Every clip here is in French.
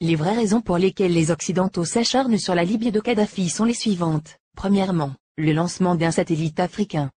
Les vraies raisons pour lesquelles les Occidentaux s'acharnent sur la Libye de Kadhafi sont les suivantes. Premièrement, le lancement d'un satellite africain.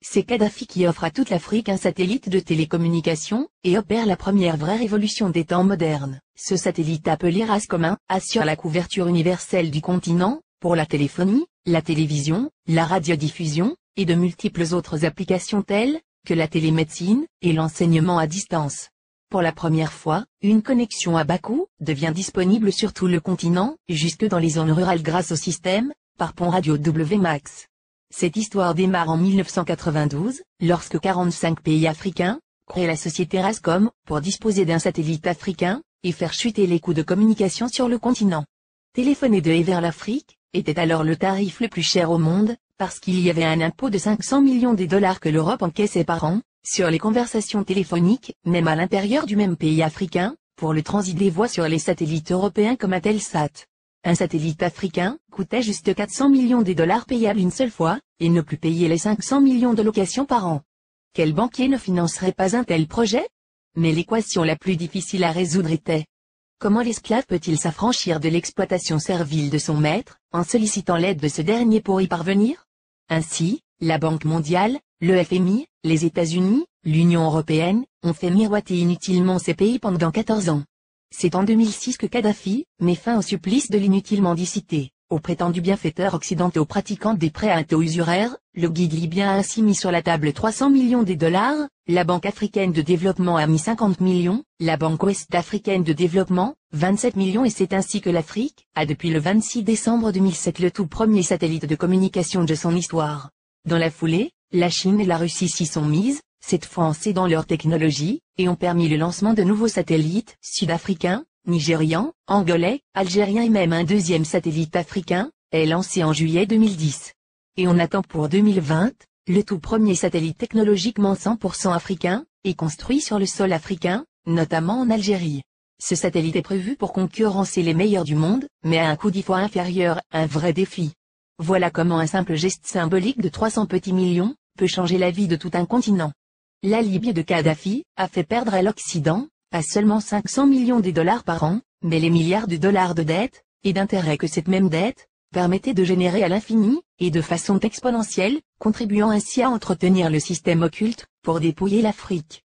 C'est Kadhafi qui offre à toute l'Afrique un satellite de télécommunication, et opère la première vraie révolution des temps modernes. Ce satellite appelé RASCOM assure la couverture universelle du continent, pour la téléphonie, la télévision, la radiodiffusion, et de multiples autres applications telles que la télémédecine et l'enseignement à distance. Pour la première fois, une connexion à bas coût devient disponible sur tout le continent, jusque dans les zones rurales grâce au système, par pont radio WMAX. Cette histoire démarre en 1992, lorsque 45 pays africains créent la société RASCOM pour disposer d'un satellite africain et faire chuter les coûts de communication sur le continent. Téléphoner de et vers l'Afrique était alors le tarif le plus cher au monde, parce qu'il y avait un impôt de 500 millions de dollars que l'Europe encaissait par an sur les conversations téléphoniques, même à l'intérieur du même pays africain, pour le transit des voix sur les satellites européens comme Intelsat. Un satellite africain coûtait juste 400 millions de dollars payables une seule fois, et ne plus payer les 500 millions de locations par an. Quel banquier ne financerait pas un tel projet? Mais l'équation la plus difficile à résoudre était: comment l'esclave peut-il s'affranchir de l'exploitation servile de son maître, en sollicitant l'aide de ce dernier pour y parvenir? Ainsi, la Banque mondiale, le FMI, les États-Unis, l'Union européenne, ont fait miroiter inutilement ces pays pendant 14 ans. C'est en 2006 que Kadhafi met fin au supplice de l'inutile mendicité. Aux prétendus bienfaiteurs occidentaux pratiquant des prêts à un taux usuraire, le guide libyen a ainsi mis sur la table 300 millions de dollars, la Banque africaine de développement a mis 50 millions, la Banque ouest-africaine de développement, 27 millions, et c'est ainsi que l'Afrique a depuis le 26 décembre 2007 le tout premier satellite de communication de son histoire. Dans la foulée, la Chine et la Russie s'y sont mises, cette fois en cédant leur technologie, et ont permis le lancement de nouveaux satellites sud-africains, nigérians, angolais, algériens, et même un deuxième satellite africain est lancé en juillet 2010. Et on attend pour 2020, le tout premier satellite technologiquement 100% africain, est construit sur le sol africain, notamment en Algérie. Ce satellite est prévu pour concurrencer les meilleurs du monde, mais à un coût 10 fois inférieur, un vrai défi. Voilà comment un simple geste symbolique de 300 petits millions peut changer la vie de tout un continent. La Libye de Kadhafi a fait perdre à l'Occident, à seulement 500 millions de dollars par an, mais les milliards de dollars de dettes, et d'intérêts que cette même dette permettait de générer à l'infini, et de façon exponentielle, contribuant ainsi à entretenir le système occulte, pour dépouiller l'Afrique.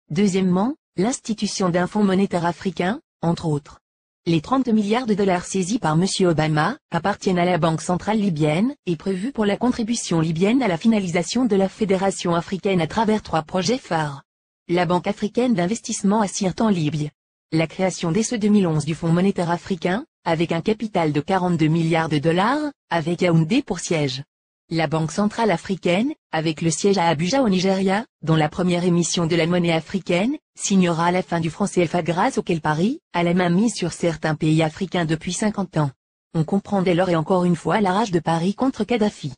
Deuxièmement, l'institution d'un fonds monétaire africain, entre autres. Les 30 milliards de dollars saisis par M. Obama appartiennent à la Banque centrale libyenne, et prévus pour la contribution libyenne à la finalisation de la Fédération africaine à travers 3 projets phares. La Banque africaine d'investissement assure en Libye. La création dès ce 2011 du Fonds monétaire africain, avec un capital de 42 milliards de dollars, avec Yaoundé pour siège. La Banque centrale africaine, avec le siège à Abuja au Nigeria, dont la première émission de la monnaie africaine, signera à la fin du franc CFA grâce auquel Paris a la main mise sur certains pays africains depuis 50 ans. On comprend dès lors et encore une fois la rage de Paris contre Kadhafi.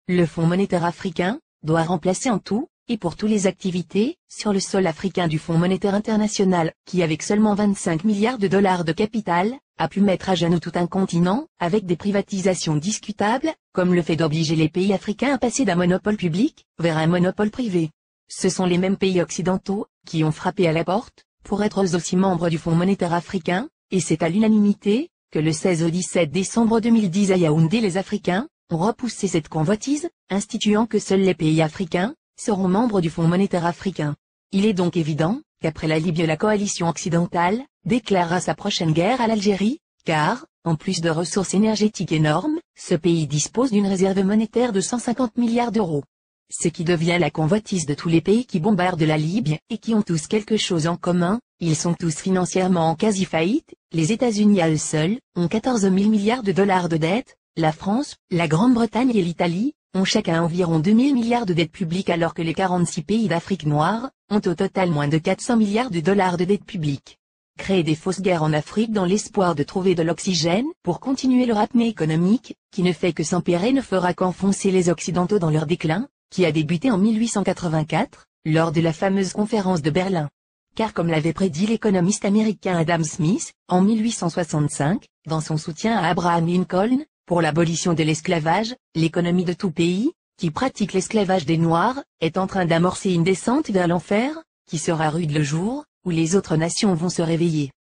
Le Fonds monétaire africain doit remplacer en tout, et pour toutes les activités, sur le sol africain du Fonds monétaire international, qui avec seulement 25 milliards de dollars de capital, a pu mettre à genoux tout un continent, avec des privatisations discutables, comme le fait d'obliger les pays africains à passer d'un monopole public vers un monopole privé. Ce sont les mêmes pays occidentaux qui ont frappé à la porte, pour être eux aussi membres du Fonds monétaire africain, et c'est à l'unanimité que le 16 au 17 décembre 2010 à Yaoundé les Africains ont repoussé cette convoitise, instituant que seuls les pays africains seront membres du Fonds monétaire africain. Il est donc évident qu'après la Libye la coalition occidentale déclarera sa prochaine guerre à l'Algérie, car, en plus de ressources énergétiques énormes, ce pays dispose d'une réserve monétaire de 150 milliards d'euros. Ce qui devient la convoitise de tous les pays qui bombardent la Libye et qui ont tous quelque chose en commun, ils sont tous financièrement en quasi-faillite, les États-Unis à eux seuls ont 14 000 milliards de dollars de dettes, la France, la Grande-Bretagne et l'Italie ont chacun environ 2 000 milliards de dettes publiques alors que les 46 pays d'Afrique noire ont au total moins de 400 milliards de dollars de dettes publiques. Créer des fausses guerres en Afrique dans l'espoir de trouver de l'oxygène pour continuer leur apnée économique, qui ne fait que s'empirer, ne fera qu'enfoncer les Occidentaux dans leur déclin, qui a débuté en 1884, lors de la fameuse conférence de Berlin. Car comme l'avait prédit l'économiste américain Adam Smith, en 1865, dans son soutien à Abraham Lincoln, pour l'abolition de l'esclavage, l'économie de tout pays, qui pratique l'esclavage des Noirs, est en train d'amorcer une descente vers l'enfer, qui sera rude le jour où les autres nations vont se réveiller.